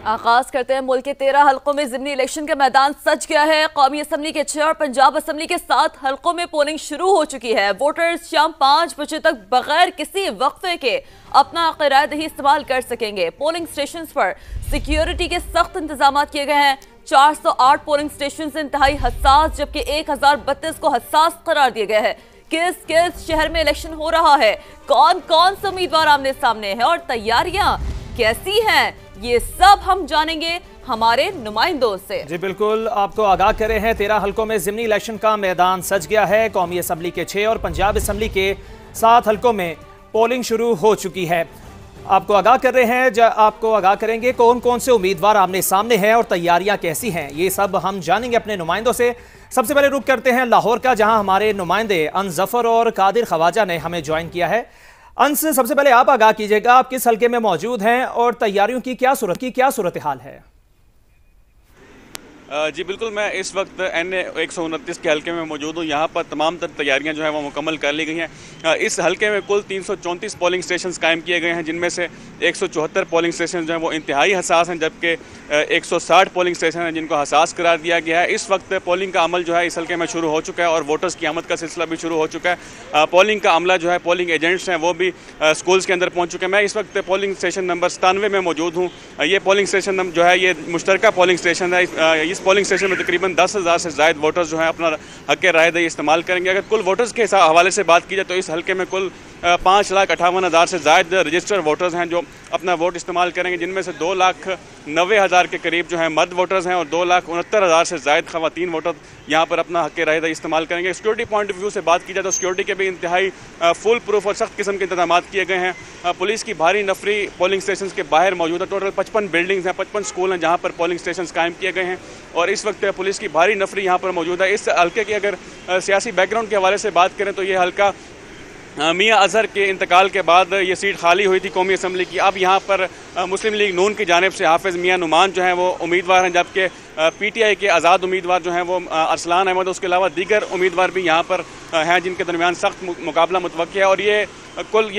आगाज करते हैं। मुल्क के 13 हलकों में ज़िमनी इलेक्शन का मैदान सज गया है। कौमी असम्बली के 6 और पंजाब असम्बली के 7 हलकों में पोलिंग शुरू हो चुकी है। वोटर्स शाम 5 बजे तक बगैर किसी वक्फे के अपना अक़रारदही इस्तेमाल कर सकेंगे। पोलिंग स्टेशन पर सिक्योरिटी के सख्त इंतजाम किए गए हैं। 408 पोलिंग स्टेशन इंतहाई हसास, जबकि 1032 को हसास करार दिया गया है। किस किस शहर में इलेक्शन हो रहा है, कौन कौन से उम्मीदवार आमने सामने हैं और तैयारियां कैसी हैं, ये सब हम जानेंगे हमारे नुमाइंदों से। जी बिल्कुल, आपको आगाह करे हैं 13 हलकों में ज़िमनी इलेक्शन का मैदान सज गया है। कौमी असम्बली के 6 और पंजाब असम्बली के 7 हलकों में पोलिंग शुरू हो चुकी है। आपको आगाह कर रहे हैं, आपको आगाह करेंगे कौन कौन से उम्मीदवार आमने सामने हैं और तैयारियां कैसी हैं, ये सब हम जानेंगे अपने नुमाइंदों से। सबसे पहले रुख करते हैं लाहौर का, जहां हमारे नुमाइंदे अनस ज़फ़र और कादिर ख्वाजा ने हमें ज्वाइन किया है। अंस, सबसे पहले आप आगाह कीजिएगा, आप किस हल्के में मौजूद हैं और तैयारियों की क्या सूरत हाल है? जी बिल्कुल, मैं इस वक्त NA 129 के हल्के में मौजूद हूँ। यहाँ पर तमाम तर तैयारियाँ जो है वो मुकम्मल कर ली गई हैं। इस हल्के में कुल 334 पोलिंग स्टेशंस कायम किए गए हैं, जिनमें से 174 पोलिंग स्टेशन जो हैं वो इंतहाई हसास हैं, जबकि 160 पोलिंग स्टेशन हैं जिनको हसास करार दिया गया है। इस वक्त पोलिंग का अमल जो है इस हल्के में शुरू हो चुका है और वोटर्स की आमद का सिलसिला भी शुरू हो चुका है। पोलिंग का अमला जो है, पोलिंग एजेंट्स हैं, वो भी स्कूल्स के अंदर पहुँच चुके हैं। मैं इस वक्त पोलिंग स्टेशन नंबर 97 में मौजूद हूँ। ये पोलिंग स्टेशन जो है ये मुश्तरका पोलिंग स्टेशन है। इस पोलिंग स्टेशन में तकरीबन 10,000 से ज़ायद वोटर्स जो हैं अपना हक़ राय इस्तेमाल करेंगे। अगर कुल वोटर्स के हवाले से बात की जाए तो इस हल्के में कुल 5,58,000 से ज़ायद रजिस्टर्ड वोटर्स हैं जो अपना वोट इस्तेमाल करेंगे, जिनमें से 2,90,000 के करीब जो हैं मर्द वोटर्स हैं और 2,69,000 से ज़ायद ख़वातीन वोटर यहाँ पर अपना हक़ राय इस्तेमाल करेंगे। सिक्योरिटी पॉइंट ऑफ व्यू से बात की जाए तो सिक्योरिटी के भी इंतहाई फुल प्रूफ और सख्त किस्म के इंतजाम किए गए हैं। पुलिस की भारी नफरी पोलिंग स्टेशन के बाहर मौजूद है। टोटल 55 बिल्डिंग्स हैं, 55 स्कूल हैं जहाँ पर पोलिंग स्टेशन कायम किए गए हैं और इस वक्त पुलिस की भारी नफरी यहाँ पर मौजूद है। इस हल्के की अगर सियासी बैकग्राउंड के हवाले से बात करें तो ये हल्का मियाँ अजहर के इंतकाल के बाद ये सीट खाली हुई थी कौमी असम्बली की। अब यहाँ पर मुस्लिम लीग नून की जानिब से हाफिज़ मियाँ नुमान जो हैं वो उम्मीदवार हैं, जबकि PTI के आज़ाद उम्मीदवार जो हैं वो अरसलान अहमद, उसके अलावा दीगर उम्मीदवार भी यहाँ पर हैं जिनके दरमियान सख्त मुकाबला मुतवक्की है। और ये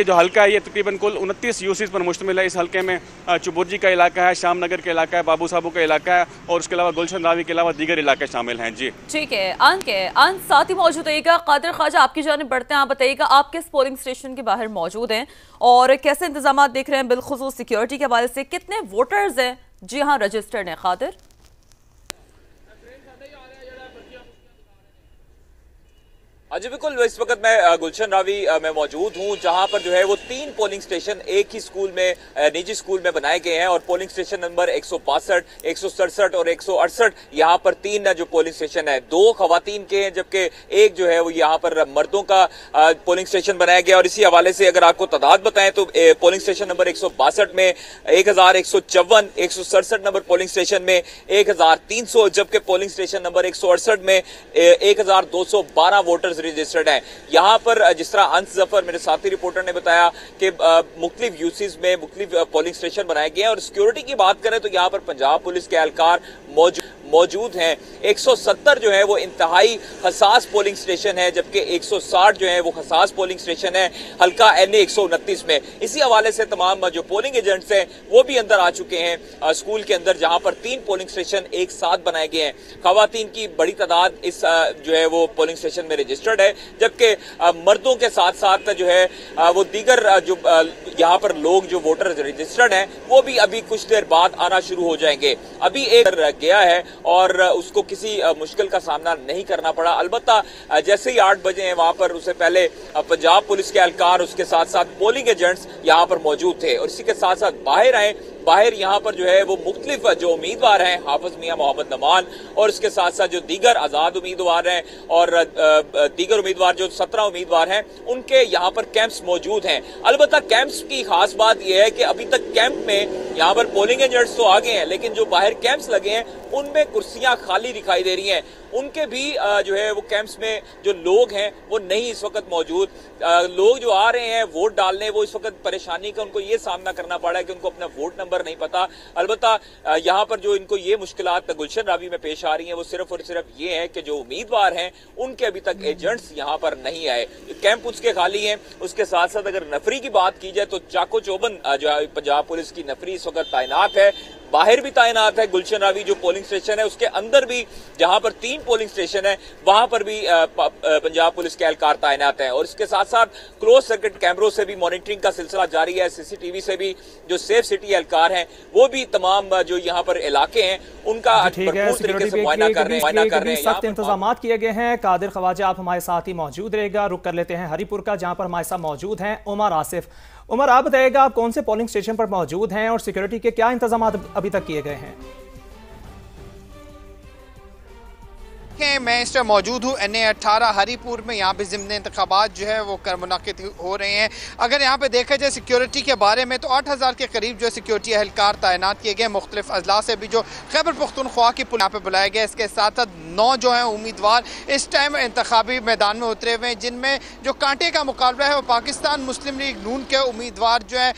जो हल्का है ये तकरीबन कुल 29 यूसीज़ पर मुश्तमिल है। इस हल्के में चुबुर्जी का इलाका है, शाम नगर का इलाका है, बाबू साहबू का इलाका है और उसके अलावा गुलशन रावी के अलावा दीगर इलाके शामिल हैं। जी ठीक है, अंक साथ ही मौजूद रहेगा। कादिर ख्वाजा, आपकी जानिब बढ़ते हैं, आप बताइएगा आप किस पोलिंग स्टेशन के बाहर मौजूद हैं और कैसे इंतजाम देख रहे हैं बिलखुसूस सिक्योरिटी के हवाले से, कितने वोटर्स हैं जी हाँ रजिस्टर्ड हैं? कादिर जी बिल्कुल, इस वक्त मैं गुलशन रावी में मौजूद हूँ, जहाँ पर जो है वो 3 पोलिंग स्टेशन एक ही स्कूल में, निजी स्कूल में बनाए गए हैं और पोलिंग स्टेशन नंबर 162, 167 और 168 यहाँ पर 3 जो पोलिंग स्टेशन है 2 खवातीन के हैं, जबकि एक जो है वो यहाँ पर मर्दों का पोलिंग स्टेशन बनाया गया। और इसी हवाले से अगर आपको तादाद बताएं तो पोलिंग स्टेशन नंबर 162 में 1,154, 167 नंबर पोलिंग स्टेशन में 1,300, जबकि पोलिंग स्टेशन नंबर 168 में 1,212 वोटर्स रजिस्टर्ड है। यहाँ पर जिस तरह अंस ज़फ़र मेरे साथी रिपोर्टर ने बताया कि मुख्तलिफ यूसीज में मुख्तलिफ पोलिंग स्टेशन बनाए गए हैं। और सिक्योरिटी की बात करें तो यहाँ पर पंजाब पुलिस के एहलकार मौजूद हैं। 170 जो है वो इंतहाई हसास पोलिंग स्टेशन है, जबकि 160 जो है वो हसास पोलिंग स्टेशन है हल्का NA 129 में। इसी हवाले से तमाम जो पोलिंग एजेंट्स हैं वो भी अंदर आ चुके हैं स्कूल के अंदर, जहां पर 3 पोलिंग स्टेशन एक साथ बनाए गए हैं। खवातीन की बड़ी तादाद इस जो है वो पोलिंग स्टेशन में रजिस्टर्ड है, जबकि मर्दों के साथ साथ जो है वो दीगर जो यहाँ पर लोग जो वोटर रजिस्टर्ड हैं वो भी अभी कुछ देर बाद आना शुरू हो जाएंगे। अभी एक गया है और उसको किसी मुश्किल का सामना नहीं करना पड़ा। अलबत्ता जैसे ही 8 बजे हैं वहां पर उससे पहले पंजाब पुलिस के एहलकार उसके साथ साथ पोलिंग एजेंट्स यहाँ पर मौजूद थे और इसी के साथ साथ बाहर यहाँ पर जो है वो मुख्तलिफ जो उम्मीदवार हैं, हाफिज मियाँ मोहम्मद नमान और उसके साथ साथ जो दीगर आज़ाद उम्मीदवार हैं और दीगर उम्मीदवार जो 17 उम्मीदवार हैं उनके यहाँ पर कैंप्स मौजूद हैं। अलबत्ता कैंप्स की खास बात यह है कि अभी तक कैंप में यहाँ पर पोलिंग एजेंट्स तो आ गए हैं, लेकिन जो बाहर कैंप्स लगे हैं उनमें कुर्सियां खाली दिखाई दे रही हैं। उनके भी जो है वो कैंप्स में जो लोग हैं वो नहीं इस वक्त मौजूद। लोग जो आ रहे हैं वोट डालने, वो इस वक्त परेशानी का उनको ये सामना करना पड़ा है कि उनको अपना वोट नंबर नहीं पता। अलबत्ता यहाँ पर जो इनको ये मुश्किलात गुलशन रावी में पेश आ रही हैं वो सिर्फ और सिर्फ ये है कि जो उम्मीदवार हैं उनके अभी तक एजेंट्स यहाँ पर नहीं आए, कैंप उसके खाली हैं। उसके साथ साथ अगर नफरी की बात की जाए तो चाको चौबन जो है पंजाब पुलिस की नफरी इस वक्त तैनात है बाहर भी तैनात है गुलशन रावी जो पोलिंग स्टेशन है, उसके अंदर भी जहां पर 3 पोलिंग स्टेशन है वहां पर भी पंजाब पुलिस के एहलकार तैनात हैं। और इसके साथ साथ क्लोज सर्किट कैमरों से भी मॉनिटरिंग का सिलसिला जारी है। सीसीटीवी से भी जो सेफ सिटी एहलकार हैं वो भी तमाम जो यहाँ पर इलाके हैं उनका भरपूर तरीके से मुआयना कर रहे हैं। सख्त इंतजाम किए गए हैं। कादिर ख्वाजा आप हमारे साथ ही मौजूद रहेगा। रुक कर लेते हैं हरीपुर का, जहां पर हमारे साथ मौजूद हैं उमर आसिफ। उमर, आप बताइएगा आप कौन से पोलिंग स्टेशन पर मौजूद हैं और सिक्योरिटी के क्या इंतजाम अभी तक किए गए हैं? मैं इस टाइम मौजूद हूँ NA-18 हरीपुर में। यहाँ पे ज़िमनी इंतखाबात जो है वो मुनाकिद हो रहे हैं। अगर यहाँ पे देखा जाए सिक्योरिटी के बारे में तो 8000 के करीब जो सिक्योरिटी एहलकार तैनात किए गए। मुख्तलिफ अजला से भी जो खैबर पख्तूनख्वा की यहाँ पे बुलाए गए। इसके साथ साथ 9 जो हैं उम्मीदवार इस टाइम इंतखाबी मैदान में उतरे हुए हैं, जिनमें जो कांटे का मुकाबला है वो पाकिस्तान मुस्लिम लीग नून के उम्मीदवार जो है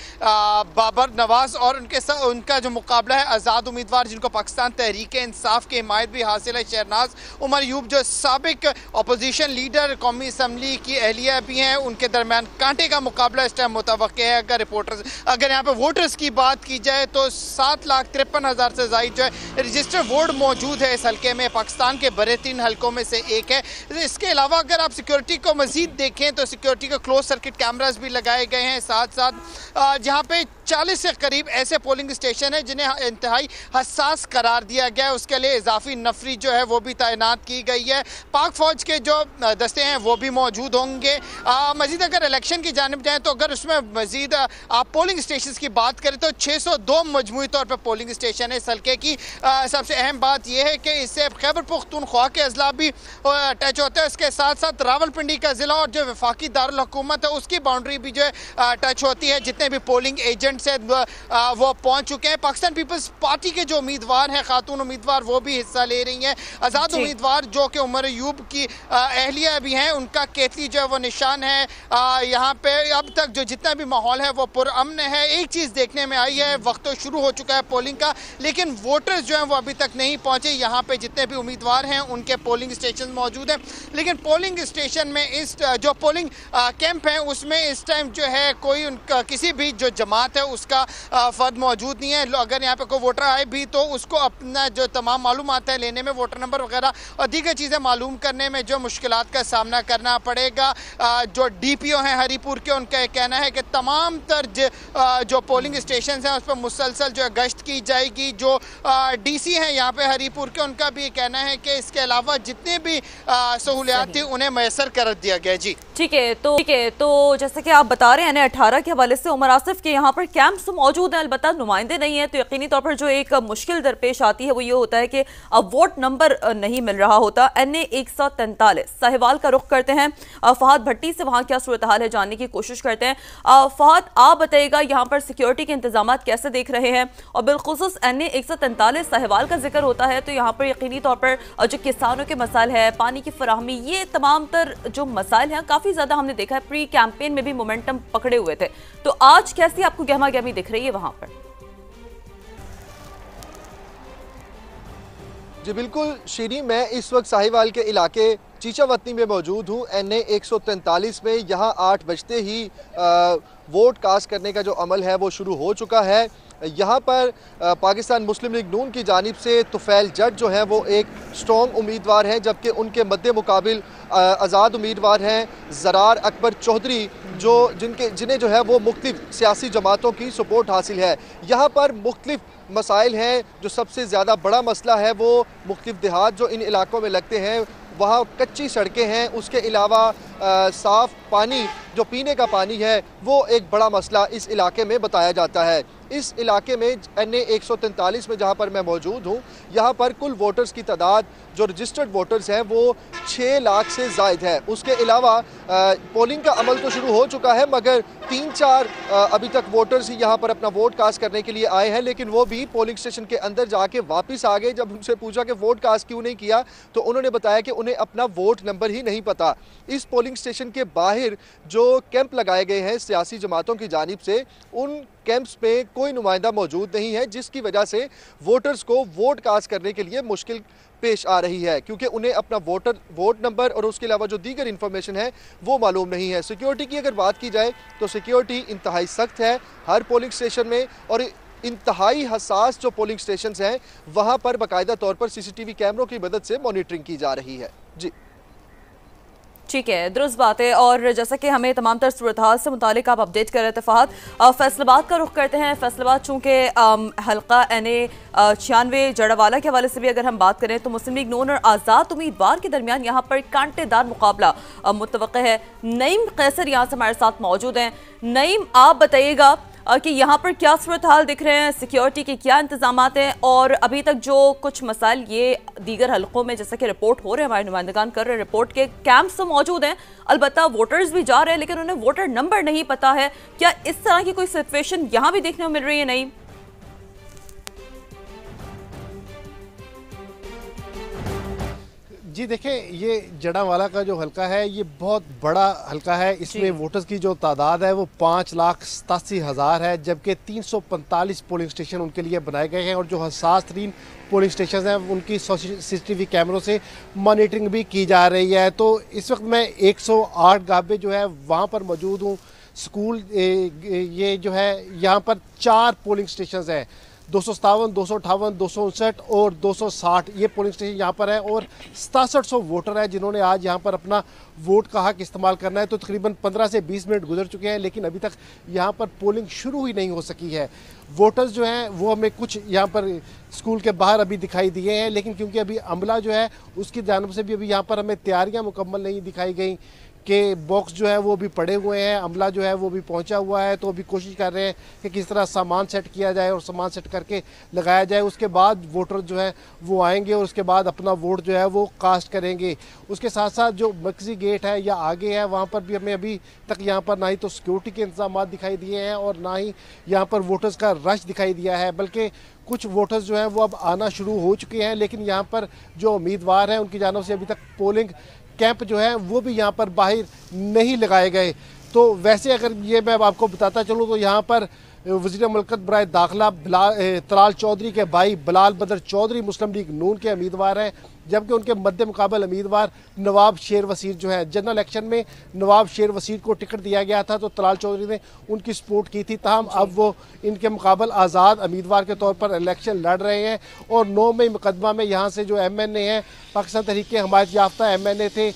बाबर नवाज और उनके साथ उनका जो मुकाबला है आज़ाद उम्मीदवार जिनको पाकिस्तान तहरीक इंसाफ की हिमायत भी हासिल है, शहनाज उमर यूब जो साबिक अपोजिशन लीडर कौमी असम्बली की एहलिया भी हैं, उनके दरमियान कांटे का मुकाबला इस टाइम मुतवक्के है। अगर यहाँ पे वोटर्स की बात की जाए तो 7,53,000 से ज़ायद जो है रजिस्टर्ड वोट मौजूद है इस हल्के में। पाकिस्तान के बड़े 3 हल्कों में से एक है। इसके अलावा अगर आप सिक्योरिटी को मजीद देखें तो सिक्योरिटी के क्लोज सर्किट कैमरास भी लगाए गए हैं। साथ साथ जहाँ पे 40 से करीब ऐसे पोलिंग स्टेशन है जिन्हें इंतहाई हसास करार दिया गया है। उसके लिए इजाफी नफरी जो है वो भी तैनात की गई है। पाक फौज के जो दस्ते हैं वो भी मौजूद होंगे। मजीद अगर इलेक्शन की जानिब जाएँ तो अगर उसमें मजीद आप पोलिंग स्टेशन की बात करें तो 602 मजमूई तौर पर पोलिंग स्टेशन है इस हल्के की। सबसे अहम बात यह है कि इससे खैबर पख्तूनख्वा के अजला भी टच होता है। इसके साथ साथ रावलपिंडी का ज़िला और जो वफाकी दारुल हुकूमत है उसकी बाउंड्री भी जो है टच होती है। जितने भी पोलिंग एजेंट से वो पहुंच चुके हैं। पाकिस्तान पीपल्स पार्टी के जो उम्मीदवार हैं, खातून उम्मीदवार, वो भी हिस्सा ले रही हैं। आज़ाद उम्मीदवार जो कि उमर यूब की अहलिया भी हैं, उनका केतली जो है वो निशान है। यहाँ पे अब तक जो जितना भी माहौल है वो पुरअमन है। एक चीज़ देखने में आई है, वक्त तो शुरू हो चुका है पोलिंग का, लेकिन वोटर्स जो हैं वो अभी तक नहीं पहुँचे। यहाँ पे जितने भी उम्मीदवार हैं उनके पोलिंग स्टेशन मौजूद हैं, लेकिन पोलिंग स्टेशन में इस जो पोलिंग कैंप है उसमें इस टाइम जो है कोई उनका किसी भी जो जमात है उसका फर्द मौजूद नहीं है। अगर यहाँ पे कोई वोटर आए भी तो उसको अपना जो तमाम मालूमात है लेने में, वोटर नंबर वगैरह और दीगर चीज़ें मालूम करने में जो मुश्किलात का सामना करना पड़ेगा। जो DPO हैं हरीपुर के, उनका कहना है कि तमाम तर्ज जो पोलिंग स्टेशन हैं उस पर मुसलसल जो है गश्त की जाएगी। जो DC हैं यहाँ पे हरीपुर के, उनका भी कहना है कि इसके अलावा जितने भी सहूलियात थी उन्हें मैसर कर दिया गया। जी ठीक है, तो जैसे कि आप बता रहे हैं NA-18 के हवाले से उमर आसिफ के यहाँ पर कैंप्स तो मौजूद हैं, अलबत्ता नुमाइंदे नहीं है, तो यकीनी तौर पर जो एक मुश्किल दरपेश आती है वो ये होता है कि अब वोट नंबर नहीं मिल रहा होता। NA-143 साहिवाल का रुख करते हैं। फहद भट्टी से वहाँ क्या सूरत हाल है जानने की कोशिश करते हैं। फहद, आप बताइएगा यहाँ पर सिक्योरिटी के इंतजाम कैसे देख रहे हैं, और बिलखुसूस NA-143 साहिवाल का जिक्र होता है तो यहाँ पर यकीनी तौर पर जो किसानों के मसाइल है, पानी की फराहमी, ये तमाम तर जो मसाइल हैं काफ़ी ज़्यादा हमने देखा है प्री कैंपेन में भी मोमेंटम पकड़े हुए थे, तो आज कैसी आपको गहमा गहमी दिख रही है वहाँ पर? जी बिल्कुल शीरी, मैं इस वक्त साहिवाल के इलाके चीचावतनी में मौजूद हूँ। NA-143 में यहाँ 8 बजते ही वोट कास्ट करने का जो अमल है वो शुरू हो चुका है। यहाँ पर पाकिस्तान मुस्लिम लीग नून की जानिब से तुफैल जट जो है वो एक स्ट्रॉन्ग उम्मीदवार हैं, जबकि उनके मद्दे मुकाबिल आज़ाद उम्मीदवार हैं ज़रार अकबर चौधरी, जिन्हें जो है वो मुख्तलिफ सियासी जमातों की सपोर्ट हासिल है। यहाँ पर मुख्तलिफ मसाइल हैं। जो सबसे ज़्यादा बड़ा मसला है वो मुख्तलिफ देहात जो इन इलाकों में लगते हैं वहाँ कच्ची सड़कें हैं। उसके अलावा साफ़ पानी, जो पीने का पानी है, वो एक बड़ा मसला इस इलाके में बताया जाता है। इस इलाके में NA-143 में जहाँ पर मैं मौजूद हूँ, यहाँ पर कुल वोटर्स की तादाद जो रजिस्टर्ड वोटर्स हैं वो 6 लाख से ज़ायद है। उसके अलावा पोलिंग का अमल तो शुरू हो चुका है, मगर 3-4 अभी तक वोटर्स ही यहाँ पर अपना वोट कास्ट करने के लिए आए हैं, लेकिन वो भी पोलिंग स्टेशन के अंदर जाके वापस आ गए। जब उनसे पूछा कि वोट कास्ट क्यों नहीं किया तो उन्होंने बताया कि उन्हें अपना वोट नंबर ही नहीं पता। इस पोलिंग स्टेशन के बाहर जो कैंप लगाए गए हैं सियासी जमातों की जानिब से, उन कैंप्स में कोई नुमाइंदा मौजूद नहीं है, जिसकी वजह से वोटर्स को वोट कास्ट करने के लिए मुश्किल पेश आ रही है, क्योंकि उन्हें अपना वोट नंबर और उसके अलावा जो दीगर इन्फॉर्मेशन है वो मालूम नहीं है। सिक्योरिटी की अगर बात की जाए तो सिक्योरिटी इंतहाई सख्त है हर पोलिंग स्टेशन में, और इंतहाई हसास जो पोलिंग स्टेशन हैं वहां पर बाकायदा तौर पर सीसीटीवी कैमरों की मदद से मॉनिटरिंग की जा रही है। जी ठीक है, दुरुस्त बात है। और जैसा कि हमें तमाम तर सूरत हाल से मुतालिक आप अपडेट कर रहे थे फहद, फैसलाबाद का रुख करते हैं। फैसलाबाद चूँकि हल्का NA 96 जड़ावाला के हवाले से भी अगर हम बात करें तो मुस्लिम लीग नून और आज़ाद उम्मीदवार के दरमियान यहाँ पर कांटेदार मुकाबला मुतवक्किल है। नईम कैसर यहाँ से हमारे साथ मौजूद हैं। नईम, आप बताइएगा कि यहाँ पर क्या सूरत हाल दिख रहे हैं, सिक्योरिटी के क्या इंतजामात हैं, और अभी तक जो कुछ मसाइल ये दीगर हलकों में जैसा कि रिपोर्ट हो रहे हैं, हमारे नुमाइंदगान कर रहे हैं रिपोर्ट के, कैंप्स तो मौजूद हैं, अलबत्ता वोटर्स भी जा रहे हैं लेकिन उन्हें वोटर नंबर नहीं पता है। क्या इस तरह की कोई सिचुएशन यहाँ भी देखने को मिल रही है? नहीं जी देखें, ये जड़ावाला का जो हलका है ये बहुत बड़ा हलका है। इसमें वोटर्स की जो तादाद है वो 5,87,000 है, जबकि 345 पोलिंग स्टेशन उनके लिए बनाए गए हैं और जो हसास तरीन पोलिंग स्टेशन हैं उनकी CCTV कैमरों से मॉनिटरिंग भी की जा रही है। तो इस वक्त मैं 108 गाबे जो है वहाँ पर मौजूद हूँ। स्कूल ये जो है यहाँ पर 4 पोलिंग स्टेशन हैं, 257, 258, 259 और 260 ये पोलिंग स्टेशन यहाँ पर है और 6700 वोटर है जिन्होंने आज यहाँ पर अपना वोट का हक इस्तेमाल करना है। तो तकरीबन 15 से 20 मिनट गुजर चुके हैं लेकिन अभी तक यहाँ पर पोलिंग शुरू ही नहीं हो सकी है। वोटर्स जो हैं वो हमें कुछ यहाँ पर स्कूल के बाहर अभी दिखाई दिए हैं, लेकिन क्योंकि अभी अमला जो है उसकी जानिब से भी अभी यहाँ पर हमें तैयारियाँ मुकम्मल नहीं दिखाई गई कि बॉक्स जो है वो भी पड़े हुए हैं, अमला जो है वो भी पहुंचा हुआ है। तो अभी कोशिश कर रहे हैं कि किस तरह सामान सेट किया जाए और सामान सेट करके लगाया जाए। उसके बाद वोटर जो है वो आएंगे और उसके बाद अपना वोट जो है वो कास्ट करेंगे। उसके साथ साथ जो मरकजी गेट है या आगे है वहाँ पर भी हमें अभी तक यहाँ पर ना ही तो सिक्योरिटी के इंतजाम दिखाई दिए हैं और ना ही यहाँ पर वोटर्स का रश दिखाई दिया है, बल्कि कुछ वोटर्स जो हैं वो अब आना शुरू हो चुके हैं। लेकिन यहाँ पर जो उम्मीदवार हैं उनकी जानिब से अभी तक पोलिंग कैंप जो है वो भी यहाँ पर बाहर नहीं लगाए गए। तो वैसे अगर ये मैं आपको बताता चलूँ तो यहाँ पर वज़ीर मुल्कत बराए दाखिला तलाल चौधरी के भाई बिलाल बदर चौधरी मुस्लिम लीग नून के उम्मीदवार हैं, जबकि उनके मद्दे मुकाबल उम्मीदवार नवाब शेर वसीर जो है। जनरल इलेक्शन में नवाब शेर वसीर को टिकट दिया गया था तो तलाल चौधरी ने उनकी सपोर्ट की थी, ताहम अब वो इनके मुकाबल आज़ाद उम्मीदवार के तौर पर इलेक्शन लड़ रहे हैं। और 9 मई मुकदमा में यहाँ से जो MNA हैं, पाकिस्तान तहरीक हमायत याफ्ता MNA थे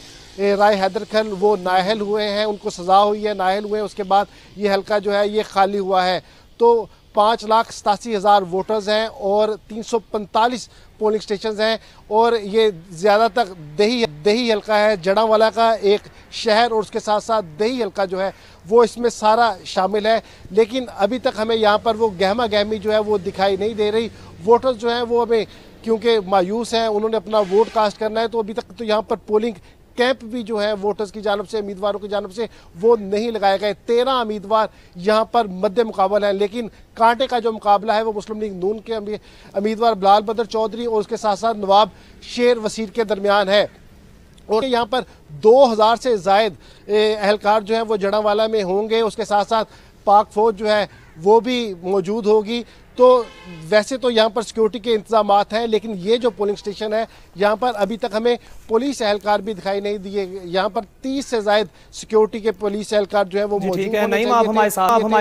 राय हैदर खान, वो नाअहल हुए हैं, उनको सज़ा हुई है, नाअहल हुए। उसके बाद ये हल्का जो है ये खाली हुआ है। तो 5,87,000 वोटर्स हैं और 345 पोलिंग स्टेशन हैं और ये ज़्यादातर दही हल्का है, जड़ावाला का एक शहर और उसके साथ साथ दही हल्का जो है वो इसमें सारा शामिल है। लेकिन अभी तक हमें यहाँ पर वो गहमा गहमी जो है वो दिखाई नहीं दे रही। वोटर्स जो हैं वो हमें क्योंकि मायूस हैं, उन्होंने अपना वोट कास्ट करना है, तो अभी तक तो यहाँ पर पोलिंग कैंप भी जो है वोटर्स की जानिब से, उम्मीदवारों की जानिब से वो नहीं लगाए गए। 13 उम्मीदवार यहाँ पर मद्दे मुकाबला है, लेकिन कांटे का जो मुकाबला है वो मुस्लिम लीग नून के उम्मीदवार बिलाल बदर चौधरी और उसके साथ साथ नवाब शेर वसीर के दरमियान है। और यहाँ पर 2000 से ज़ायद अहलकार जो है वो जड़ावाला में होंगे। उसके साथ साथ पाक फौज जो है वो भी मौजूद होगी। तो वैसे तो यहाँ पर सिक्योरिटी के इंतजामात हैं, लेकिन ये जो पोलिंग स्टेशन है यहाँ पर अभी तक हमें पुलिस एहलकार भी दिखाई नहीं दिए। यहाँ पर 30 से ज़ायद सिक्योरिटी के पुलिस एहलकार जो है वो मौजूद ठीक है। नईम, आप हमारे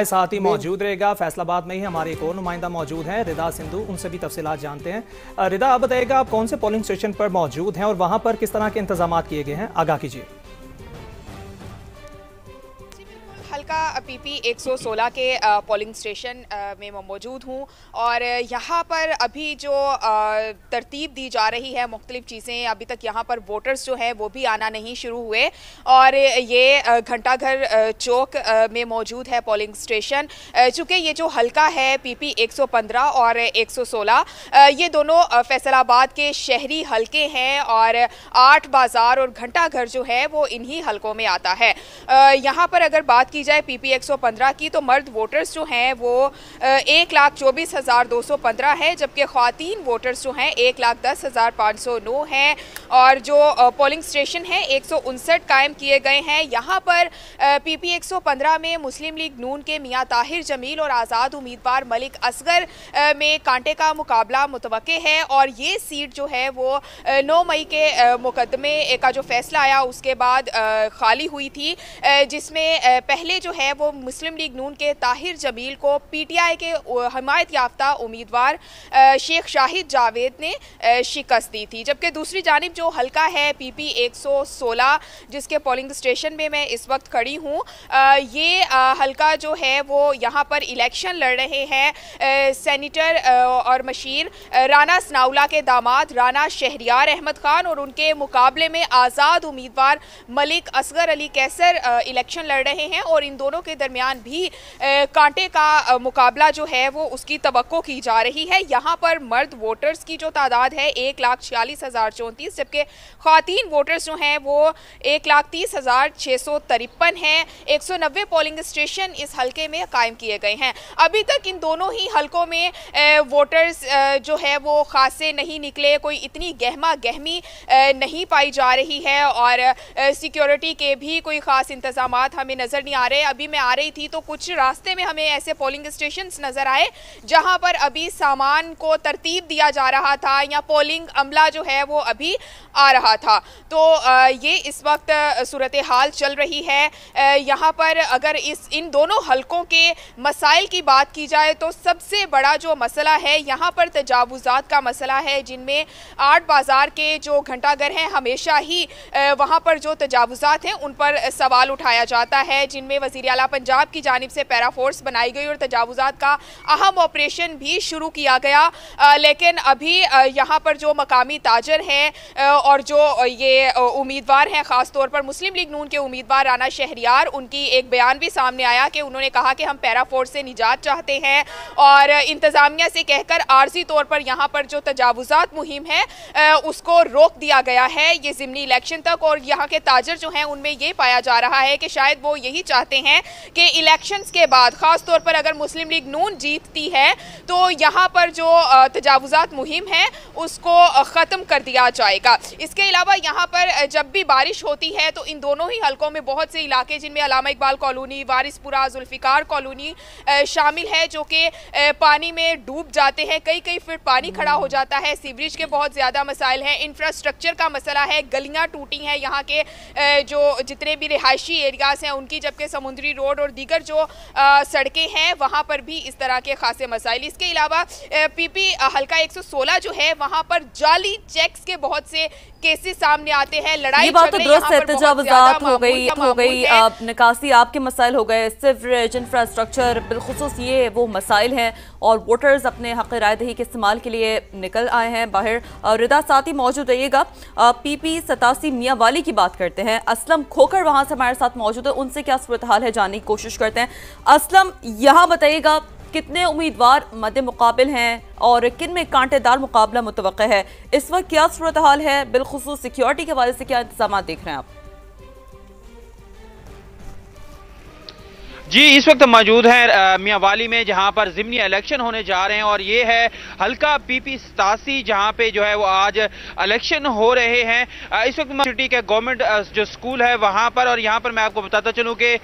साथ ही मौजूद रहेगा। फैसलाबाद में ही हमारे एक और नुमाइंदा मौजूद हैं, रिदा सिंधु, उनसे भी तफसीलात जानते हैं। रिदा, आप बताइएगा आप कौन से पोलिंग स्टेशन पर मौजूद हैं और वहाँ पर किस तरह के इंतजाम किए गए हैं, आगाह कीजिए। हल्का PP 116 के पोलिंग स्टेशन में मैं मौजूद हूँ और यहाँ पर अभी जो तरतीब दी जा रही है मुख्तलिफ चीज़ें, अभी तक यहाँ पर वोटर्स जो हैं वो भी आना नहीं शुरू हुए। और ये घंटाघर चौक में मौजूद है पोलिंग स्टेशन। चूँकि ये जो हल्का है PP 115 और 116 ये दोनों फैसलाबाद के शहरी हल्के हैं और 8 बाज़ार और घंटाघर जो है वो इन्हीं हल्कों में आता है। यहाँ पर अगर बात की जाए PP 115 की तो मर्द वोटर्स जो हैं वो 1,24,215 है, जबकि ख्वातीन वोटर्स जो हैं 1,10,509 हैं। और जो पोलिंग स्टेशन है 159 कायम किए गए हैं। यहाँ पर PP 115 में मुस्लिम लीग नून के मियाँ ताहिर जमील और आज़ाद उम्मीदवार मलिक असगर में कांटे का मुकाबला मुतवक्के है। और ये सीट जो है वो 9 मई के मुकदमे का जो फैसला आया उसके बाद खाली हुई थी, जिसमें पहले जो है वो मुस्लिम लीग नून के ताहिर जमील को पीटीआई के हिमायत याफ्ता उम्मीदवार शेख शाहिद जावेद ने शिकस्त दी थी। जबकि दूसरी जानिब जो हल्का है पीपी 116 जिसके पोलिंग स्टेशन में मैं इस वक्त खड़ी हूँ, ये हल्का जो है वो यहाँ पर इलेक्शन लड़ रहे हैं सेनेटर और मशीर राना सनाउल्लाह के दामाद राना शहरियार अहमद खान और उनके मुकाबले में आज़ाद उम्मीदवार मलिक असगर अली कैसर इलेक्शन लड़ रहे हैं। और इन दोनों के दरमियान भी कांटे का मुकाबला जो है वो उसकी तवक्को की जा रही है। यहाँ पर मर्द वोटर्स की जो तादाद है 1,46,034, जबकि ख़वातीन वोटर्स जो हैं वो 1,30,653 हैं। 190 पोलिंग स्टेशन इस हल्के में कायम किए गए हैं। अभी तक इन दोनों ही हल्कों में वोटर्स जो है वो खासे नहीं निकले, कोई इतनी गहमा गहमी नहीं पाई जा रही है और सिक्योरिटी के भी कोई ख़ास इंतज़ामात हमें नज़र नहीं आ रहे। अभी मैं आ रही थी तो कुछ रास्ते में हमें ऐसे पोलिंग स्टेशंस नज़र आए जहां पर अभी सामान को तरतीब दिया जा रहा था या पोलिंग अमला जो है वो अभी आ रहा था। तो ये इस वक्त सूरत हाल चल रही है। यहाँ पर अगर इन दोनों हल्कों के मसाइल की बात की जाए तो सबसे बड़ा जो मसला है यहाँ पर तजावुज़ात का मसला है, जिनमें आर्ट बाज़ार के जो घंटाघर हैं हमेशा ही वहाँ पर जो तजावुज़ात हैं उन पर सवाल उठाया जाता है, जिनमें वज़ीर आला पंजाब की जानिब से पैरा फोर्स बनाई गई और तजावुज़ात का अहम ऑपरेशन भी शुरू किया गया। लेकिन अभी यहाँ पर जो मकामी ताजर हैं और जो ये उम्मीदवार हैं, ख़ास तौर पर मुस्लिम लीग नून के उम्मीदवार राना शहरियार, उनकी एक बयान भी सामने आया कि उन्होंने कहा कि हम पैरा फोर्स से निजात चाहते हैं और इंतज़ामिया से कहकर आर्जी तौर पर यहाँ पर जो तजावुज़ात मुहिम है उसको रोक दिया गया है ये ज़िमनी इलेक्शन तक। और यहाँ के ताजर जो हैं उनमें ये पाया जा रहा है कि शायद वो यही चाहते हैं कि इलेक्शंस के बाद ख़ास तौर पर अगर मुस्लिम लीग नून जीतती है तो यहाँ पर जो तजावुज़ात मुहिम है उसको ख़त्म कर दिया जाएगा। इसके अलावा यहाँ पर जब भी बारिश होती है तो इन दोनों ही हलकों में बहुत से इलाके जिनमें अल्लामा इकबाल कॉलोनी, वारिसपुरा, जुल्फ़िकार कॉलोनी शामिल है जो कि पानी में डूब जाते हैं, कई फीट पानी खड़ा हो जाता है। सीवरेज के बहुत ज़्यादा मसाइल हैं, इंफ्रास्ट्रक्चर का मसला है, गलियाँ टूटी हैं यहाँ के जो जितने भी रिहायशी एरियाज़ हैं उनकी, जबकि समुद्री रोड और दीगर जो सड़कें हैं वहाँ पर भी इस तरह के खासे मसाइल। इसके अलावा पीपी हल्का 116 जो है वहाँ पर जाली चेक्स के बहुत से केसेस सामने आते हैं। लड़ाई ये बात तो दुरुस्त है, तजावुज़ात हो गई निकासी आपके मसाइल हो गए, सीवरेज, इंफ्रास्ट्रक्चर, बिलखुसूस ये वो मसाइल हैं और वोटर्स अपने हक़ राय दही के इस्तेमाल के लिए निकल आए हैं बाहर। रिदा साथ ही मौजूद रहिएगा। पीपी 87 मियाँ वाली की बात करते हैं, असलम खोकर वहाँ से हमारे साथ मौजूद है, उनसे क्या सूरत हाल है जानने की कोशिश करते हैं। असलम, यहाँ बताइएगा कितने उम्मीदवार मद्दे मुकाबिल हैं और किन में कांटेदार मुकाबला मुतवक्का है? इस वक्त क्या सूरत हाल है, बिलखुसूस सिक्योरिटी के हवाले से क्या इंतजाम देख रहे हैं आप? जी, इस वक्त मौजूद हैं मियाँ वाली में जहां पर ज़िमनी इलेक्शन होने जा रहे हैं और ये है हल्का पीपी 87 जहां पे जो है वो आज इलेक्शन हो रहे हैं। इस वक्त सिटी के गवर्नमेंट जो स्कूल है वहां पर, और यहां पर मैं आपको बताता चलूं कि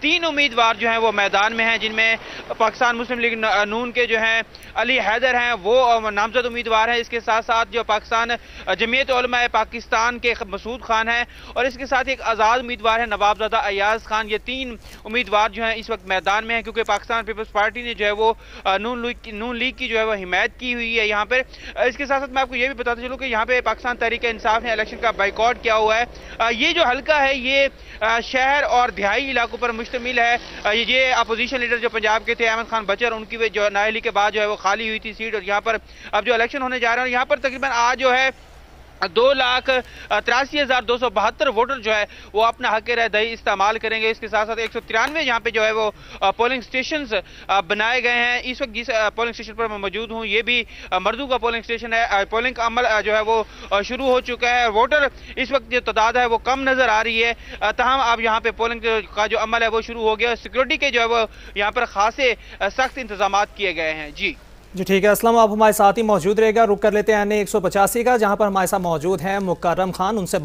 3 उम्मीदवार जो हैं वो मैदान में हैं, जिनमें पाकिस्तान मुस्लिम लीग नून के जो हैं अली हैदर हैं वो नामजद उम्मीदवार हैं। इसके साथ साथ जो पाकिस्तान जमीयत उलमा पाकिस्तान के मसूद खान हैं और इसके साथ एक आज़ाद उम्मीदवार है नवाबजादा अयाज खान। ये 3 उम्मीदवार जो हैं इस वक्त मैदान में है क्योंकि पाकिस्तान पीपल्स पार्टी ने जो है वो नून लीग की जो है वो हिमायत की हुई है यहाँ पर। इसके साथ साथ मैं आपको ये भी बताता चलूँ कि यहाँ पे पाकिस्तान तहरीक इंसाफ ने इलेक्शन का बाइकआउट किया हुआ है। ये जो हल्का है ये शहर और दिहाई इलाकों पर मुश्तमिल है। ये अपोजिशन लीडर जो पंजाब के थे अहमद खान बचर, उनकी जो नाअहली के बाद जो है वो खाली हुई थी सीट और यहाँ पर अब जो इलेक्शन होने जा रहे हैं यहाँ पर तकरीबन आज जो है 2,83,272 वोटर जो है वो अपना हक राय दही इस्तेमाल करेंगे। इसके साथ साथ 193 यहाँ पे जो है वो पोलिंग स्टेशंस बनाए गए हैं। इस वक्त जिस पोलिंग स्टेशन पर मैं मौजूद हूँ ये भी मर्दू का पोलिंग स्टेशन है। पोलिंग का अमल जो है वो शुरू हो चुका है। वोटर इस वक्त जो तादाद है वो कम नजर आ रही है, तहम अब यहाँ पे पोलिंग का जो अमल है वो शुरू हो गया। सिक्योरिटी के जो है वो यहाँ पर खासे सख्त इंतजाम किए गए हैं। जी ठीक है असलम, आप हमारे साथ ही मौजूद रहेगा। रुक कर लेते हैं NA 185 का, जहां पर हमारे साथ मौजूद हैं मुकर्रम खान, उनसे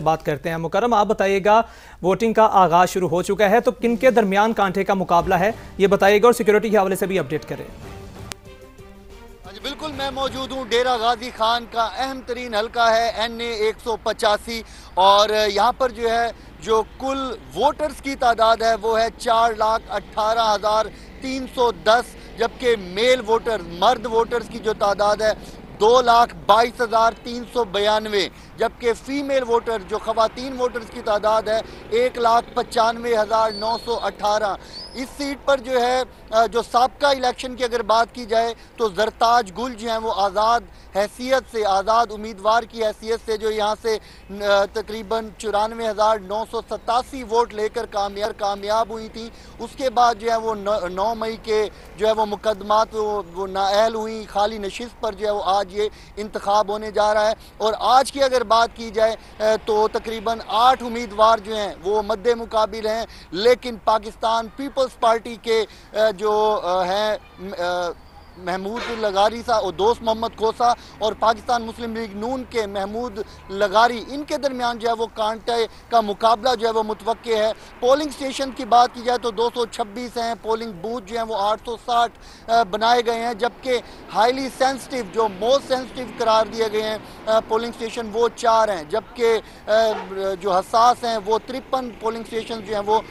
बात करते हैं। मुकर्रम, आप बताइएगा वोटिंग का आगाज़ शुरू हो चुका है तो किन के दरमियान कांटे का मुकाबला है ये बताइएगा और सिक्योरिटी के हवाले से भी अपडेट करें। बिल्कुल, मैं मौजूद हूँ डेरा गाजी खान का अहम तरीन हल्का है NA 185 और यहाँ पर जो है जो कुल वोटर्स की तादाद है वो है 4,18,310, जबकि मेल वोटर मर्द वोटर्स की जो तादाद है 2,22,392, जबकि फीमेल वोटर जो ख़वातीन वोटर्स की तादाद है 1,95,918। इस सीट पर जो है जो साबका इलेक्शन की अगर बात की जाए तो जरताज गुल जो हैं वो आज़ाद हैसियत से, आज़ाद उम्मीदवार की हैसियत से जो यहाँ से तकरीबन 94,987 वोट लेकर कामयाब हुई थी। उसके बाद जो है वो 9 मई के जो है वो मुकदमात वो नाअहल हुई, खाली नशिस्त पर जो है वो आज ये इंतखाब होने जा रहा है। और आज की अगर बात की जाए तो तकरीबन 8 उम्मीदवार जो हैं वो मद्दे मुकाबिल हैं, लेकिन पाकिस्तान पीपल्स पार्टी के जो हैं महमूद लगारी साहब और दोस्त मोहम्मद खोसा और पाकिस्तान मुस्लिम लीग नून के महमूद लगारी, इनके दरमियान जो है वो कांटे का मुकाबला जो है वो मुतवक्के है। पोलिंग स्टेशन की बात की जाए तो 226 हैं, पोलिंग बूथ जो हैं वो 860 बनाए गए हैं, जबकि हाईली सेंसिटिव जो मोस्ट सेंसिटिव करार दिए गए हैं पोलिंग स्टेशन वो 4 हैं, जबकि जो हसास हैं वो 53 पोलिंग स्टेशन जो हैं वो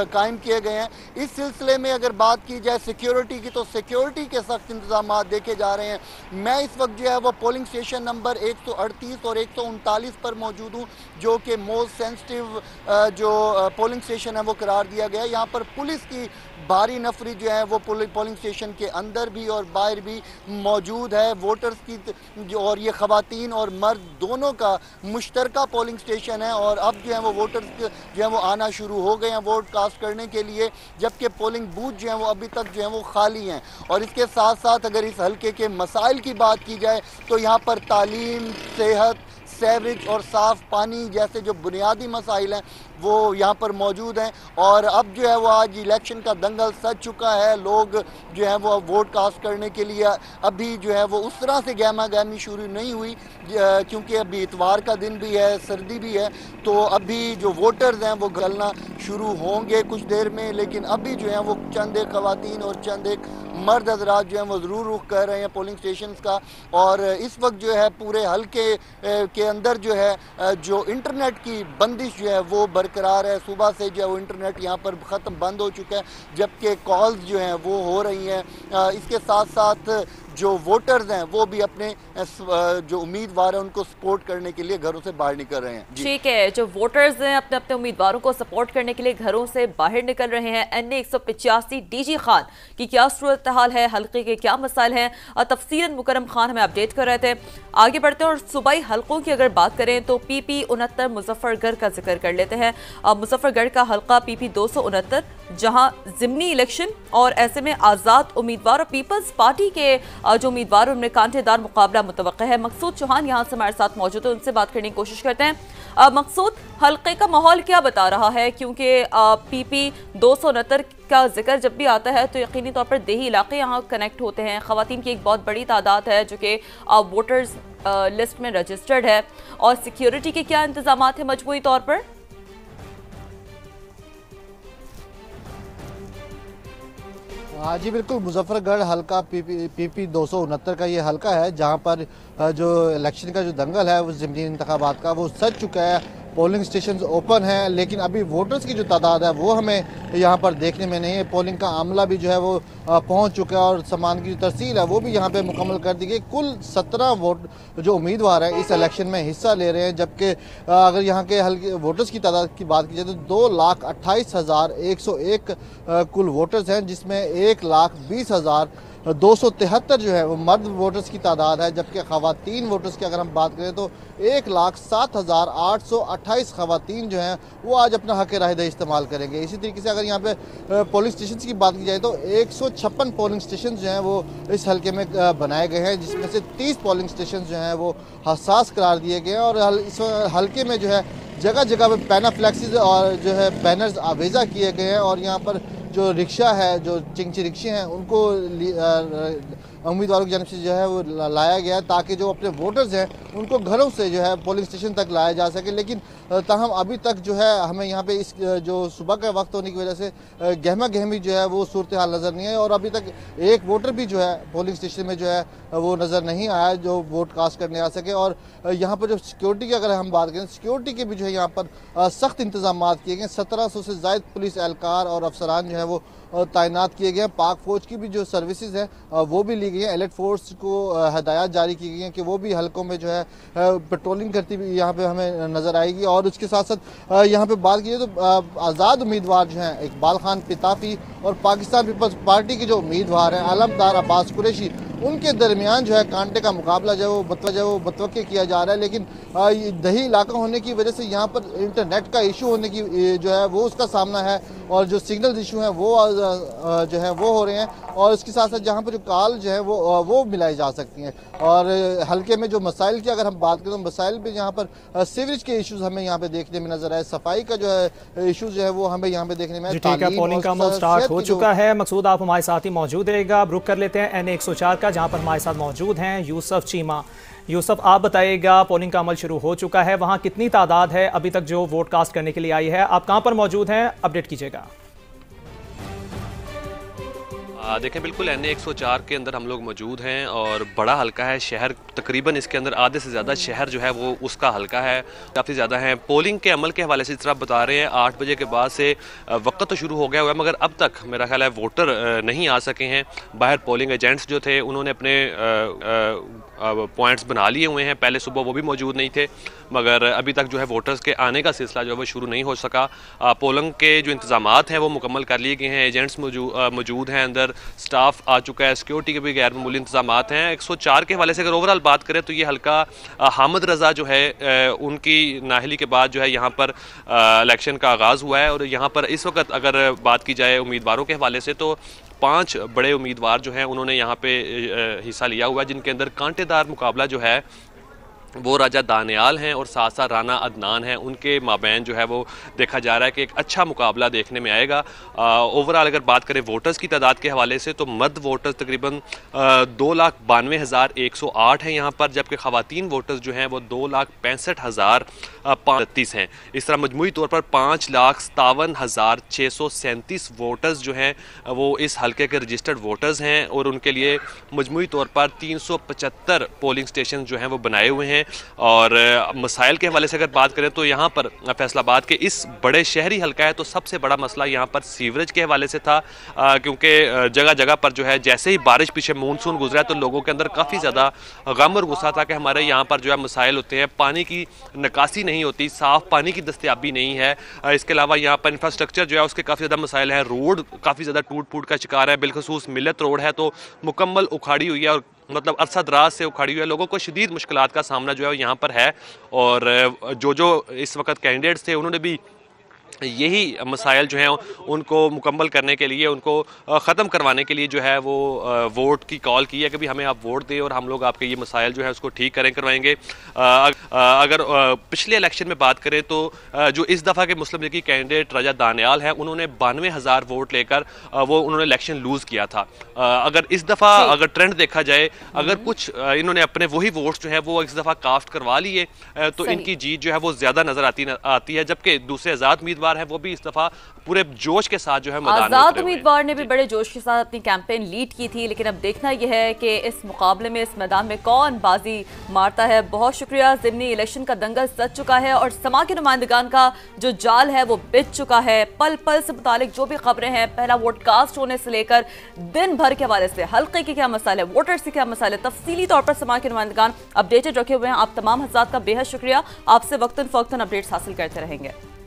कायम किए गए हैं। इस सिलसिले में अगर बात की जाए सिक्योरिटी की तो सिक्योरिटी के सख्त इंतजाम देखे जा रहे हैं। मैं इस वक्त जो है वो पोलिंग स्टेशन नंबर 138 और 139 पर मौजूद हूँ, जो कि मोस्ट सेंसिटिव जो पोलिंग स्टेशन है वो करार दिया गया है। यहाँ पर पुलिस की भारी नफरी जो है वो पोलिंग स्टेशन के अंदर भी और बाहर भी मौजूद है। वोटर्स की और ये ख़वातीन और मर्द दोनों का मुश्तरका पोलिंग स्टेशन है और अब जो है वो वोटर्स जो है वो आना शुरू हो गए हैं वोट कास्ट करने के लिए, जबकि पोलिंग बूथ जो है वो अभी तक जो है वो खाली हैं। और इसके साथ साथ अगर इस हल्के के मसाइल की बात की जाए तो यहाँ पर तालीम, सेहत, सेवरेज और साफ़ पानी जैसे जो बुनियादी मसाइल हैं वो यहाँ पर मौजूद हैं। और अब जो है वो आज इलेक्शन का दंगल सज चुका है। लोग जो है वो वोट कास्ट करने के लिए अभी जो है वो उस तरह से गहमा गहमी शुरू नहीं हुई, क्योंकि अभी इतवार का दिन भी है, सर्दी भी है, तो अभी जो वोटर्स हैं वो गलना शुरू होंगे कुछ देर में। लेकिन अभी जो है वो चंद एक ख़वातीन और चंद एक मर्द हजरात जो हैं वो ज़रूर रुख कर रहे हैं पोलिंग स्टेशन का। और इस वक्त जो है पूरे हल्के के अंदर जो है जो इंटरनेट की बंदिश जो है वो बरकरार है। सुबह से जो है वो इंटरनेट यहाँ पर ख़त्म बंद हो चुका है, जबकि कॉल्स जो हैं वो हो रही हैं। इसके साथ साथ जो वोटर्स हैं वो भी अपने जो उम्मीदवार हैं उनको सपोर्ट करने के लिए घरों से बाहर निकल रहे हैं। ठीक है, जो वोटर्स हैं अपने अपने उम्मीदवारों को सपोर्ट करने के लिए घरों से बाहर निकल रहे हैं। NA 185 DG खान की क्या सूरत हाल है, हल्के के क्या मसाइल हैं, और तफसीलन मुकरम खान हमें अपडेट कर रहे थे। आगे बढ़ते हैं और सूबाई हल्कों की अगर बात करें तो PP 69 मुजफ्फरगढ़ का जिक्र कर लेते हैं। मुजफ्फरगढ़ का हल्का PP 269 जहां जिमनी इलेक्शन और ऐसे में आज़ाद उम्मीदवार और पीपल्स पार्टी के जो उम्मीदवार उनमें कांटेदार मुकाबला मुतवक्का है। मकसूद चौहान यहाँ से हमारे साथ मौजूद है, उनसे बात करने की कोशिश करते हैं। मकसूद, हल्के का माहौल क्या बता रहा है, क्योंकि PP 269 का जिक्र जब भी आता है तो यकीनी तौर पर देही इलाके यहाँ कनेक्ट होते हैं। ख़वातीन की एक बहुत बड़ी तादाद है जो कि वोटर्स लिस्ट में रजिस्टर्ड है, और सिक्योरिटी के क्या इंतजाम हैं मजमूई तौर पर? हाँ जी बिल्कुल, मुजफ्फरगढ़ हल्का PP 269 का ये हल्का है जहाँ पर जो इलेक्शन का जो दंगल है वो ज़िमनी इंतखाबात का वो सज चुका है। पोलिंग स्टेशन ओपन है, लेकिन अभी वोटर्स की जो तादाद है वो हमें यहाँ पर देखने में नहीं है। पोलिंग का अमला भी जो है वो पहुँच चुका है और सामान की जो तरसील है वो भी यहाँ पे मुकम्मल कर दी गई। कुल 17 वोट जो उम्मीदवार हैं इस इलेक्शन में हिस्सा ले रहे हैं, जबकि अगर यहाँ के हल्के वोटर्स की तादाद की बात की जाए तो 2,28,101 कुल वोटर्स हैं, जिसमें 1,20,273 जो है वो मर्द वोटर्स की तादाद है, जबकि ख़वातीन वोटर्स की अगर हम बात करें तो 1,07,828 ख़वातीन जो हैं वो आज अपना हक़ राय इस्तेमाल करेंगे। इसी तरीके से अगर यहाँ पे पोलिंग स्टेशन की बात की जाए तो 156 पोलिंग स्टेशन जो हैं वो इस हल्के में बनाए गए हैं, जिसमें से 30 पोलिंग स्टेशन जो हैं वो हसास करार दिए गए हैं। और इस हल्के में जो है जगह जगह पे पैनाफ्लेक्सिस और जो है बैनर्स आवेज़ा किए गए हैं, और यहाँ पर जो रिक्शा है, जो चिंची रिक्शे हैं, उनको उम्मीदवारों की जानिब से जो है वो लाया गया है ताकि जो अपने वोटर्स हैं उनको घरों से जो है पोलिंग स्टेशन तक लाया जा सके। लेकिन ताहम अभी तक जो है हमें यहाँ पे इस जो सुबह का वक्त होने की वजह से गहमा गहमी जो है वो सूरत हाल नज़र नहीं है और अभी तक एक वोटर भी जो है पोलिंग स्टेशन में जो है वो नज़र नहीं आया जो वोट कास्ट करने आ सके। और यहाँ पर जो सिक्योरिटी की अगर हम बात करें, सिक्योरिटी के भी जो है यहाँ पर सख्त इंतजाम किए गए। 1700 से ज़ायद पुलिस एहलकार और अफसरान जो है वो तैनात किए गए हैं। पाक फौज की भी जो सर्विसेज हैं वो भी ली गई हैं। एलर्ट फोर्स को हदायत जारी की गई हैं कि वो भी हलकों में जो है पेट्रोलिंग करती भी यहाँ पे हमें नज़र आएगी। और उसके साथ साथ यहाँ पे बात की तो आज़ाद उम्मीदवार जो हैं इकबाल खान पिताफी और पाकिस्तान पीपल्स पार्टी के जो उम्मीदवार हैं आलमदार अब्बास कुरैशी, उनके दरमियान जो है कांटे का मुकाबला जो है वो बतवक्के किया जा रहा है। लेकिन दही इलाका होने की वजह से यहाँ पर इंटरनेट का इशू होने की जो है वो उसका सामना है और जो सिग्नल इशू हैं वो जो है वो हो रहे हैं। और इसके साथ साथ जहाँ पर जो कॉल जो है वो मिलाई जा सकती हैं। और हल्के में जो मसाइल की अगर हम बात करें तो मसाइल भी यहाँ पर सीवरेज के इशूज़ हमें यहाँ पे देखने में नजर आए, सफाई का जो है इशूज़ जो है वो हमें यहाँ पे देखने में। ठीक है, पोलिंग का अमल स्टार्ट हो चुका है। मकसूद आप हमारे साथ ही मौजूद रहेगा। रुक कर लेते हैं NA 104 का, जहाँ पर हमारे साथ मौजूद हैं यूसुफ चीमा। यूसुफ, आप बताइएगा, पोलिंग का अमल शुरू हो चुका है, वहाँ कितनी तादाद है अभी तक जो वोट कास्ट करने के लिए आई है? आप कहाँ पर मौजूद हैं, अपडेट कीजिएगा। देखें, बिल्कुल NA 104 के अंदर हम लोग मौजूद हैं और बड़ा हल्का है। शहर तकरीबन इसके अंदर आधे से ज़्यादा शहर जो है वो उसका हल्का है, काफ़ी ज़्यादा है। पोलिंग के अमल के हवाले से जिस तरह बता रहे हैं 8 बजे के बाद से वक्त तो शुरू हो गया हुआ है, मगर अब तक मेरा ख्याल है वोटर नहीं आ सके हैं। बाहर पोलिंग एजेंट्स जो थे उन्होंने अपने पॉइंट्स बना लिए हुए हैं। पहले सुबह वो भी मौजूद नहीं थे, मगर अभी तक जो है वोटर्स के आने का सिलसिला जो है वो शुरू नहीं हो सका। पोलिंग के जो इंतजामात हैं वो मुकम्मल कर लिए गए हैं। एजेंट्स मौजूद हैं, अंदर स्टाफ आ चुका है, सिक्योरिटी के भी गैर मामूली इंतजामात हैं। 104 के हवाले से अगर ओवरऑल बात करें तो ये हल्का हामिद रज़ा जो है उनकी नाहली के बाद जो है यहाँ पर इलेक्शन का आगाज़ हुआ है। और यहाँ पर इस वक्त अगर बात की जाए उम्मीदवारों के हवाले से तो 5 बड़े उम्मीदवार जो हैं उन्होंने यहाँ पे हिस्सा लिया हुआ है, जिनके अंदर कांटेदार मुकाबला जो है वो राजा दानियाल हैं और साथ साथ राना अदनान हैं। उनके माबैन जो है वो देखा जा रहा है कि एक अच्छा मुकाबला देखने में आएगा। ओवरऑल अगर बात करें वोटर्स की तादाद के हवाले से तो मर्द वोटर्स तकरीबन 2,92,108 हैं यहाँ पर, जबकि ख़वातीन वोटर्स जो हैं वो 2,65,533 हैं। इस तरह मजमूई तौर पर 5,57,637 वोटर्स जो हैं वो इस हल्के के रजिस्टर्ड वोटर्स हैं और उनके लिए मजमूई तौर पर 375 पोलिंग स्टेशन जो हैं वो बनाए हुए हैं। और मसाइल के हवाले से अगर बात करें तो यहाँ पर फैसलाबाद के इस बड़े शहरी हल्का है तो सबसे बड़ा मसला यहाँ पर सीवरेज के हवाले से था, क्योंकि जगह जगह पर जो है जैसे ही बारिश पीछे मानसून गुजरा तो लोगों के अंदर काफ़ी ज़्यादा गम और गुस्सा था कि हमारे यहाँ पर जो है मसाइल होते हैं, पानी की निकासी नहीं होती, साफ़ पानी की दस्तयाबी नहीं है। इसके अलावा यहाँ पर इंफ्रास्ट्रक्चर जो है उसके काफ़ी ज़्यादा मसाइल है। रोड काफ़ी ज़्यादा टूट फूट का शिकार है, बिलखसूस मिलत रोड है तो मुकम्मल उखाड़ी हुई है और मतलब अरसा दराज से उखाड़ी हुई है। लोगों को शदीद मुश्किलात का सामना जो है यहाँ पर है। और जो इस वक्त कैंडिडेट्स थे उन्होंने भी यही मसाइल जो हैं उनको मुकम्मल करने के लिए, उनको ख़त्म करवाने के लिए जो है वो वोट की कॉल की है कि भी हमें आप वोट दें और हम लोग आपके ये मसाइल जो है उसको ठीक करवाएंगे। अगर पिछले इलेक्शन में बात करें तो जो इस दफ़ा के मुस्लिम लीग की कैंडिडेट राजा दानियाल हैं उन्होंने 92,000 वोट लेकर वो उन्होंने इलेक्शन लूज़ किया था। अगर इस दफ़ा अगर ट्रेंड देखा जाए, अगर कुछ इन्होंने अपने वही वोट्स जो है वो इस दफ़ा कास्ट करवा लिए तो इनकी जीत जो है वो ज़्यादा नज़र आती है, जबकि दूसरे आज़ाद उम्मीदवार है वो भी इस दफा पूरे जोश के साथ जो है मैदान में आजाद उम्मीदवार ने भी बड़े जोश के साथ अपनी कैंपेन लीड की थी। लेकिन अब देखना यह है कि इस मुकाबले में, इस मैदान में कौन बाजी मारता है। बहुत शुक्रिया। ज़िमनी इलेक्शन का दंगल सज चुका है और समा के नुमाइंदगान का जो जाल है वो बिछ चुका है। पल पल से मुतालिक जो भी खबरें हैं, पहला वोट कास्ट होने से लेकर दिन भर के हवाले से हल्के के क्या मसाले, वोटर्स के क्या मसाले, तफसीली तौर पर समा के नुमाइंदगान अपडेटेड रखे हुए हैं। आप तमाम हज़रात का बेहद शुक्रिया। आपसे वक्तन फ़ौक्तन अपडेट्स हासिल करते रहेंगे।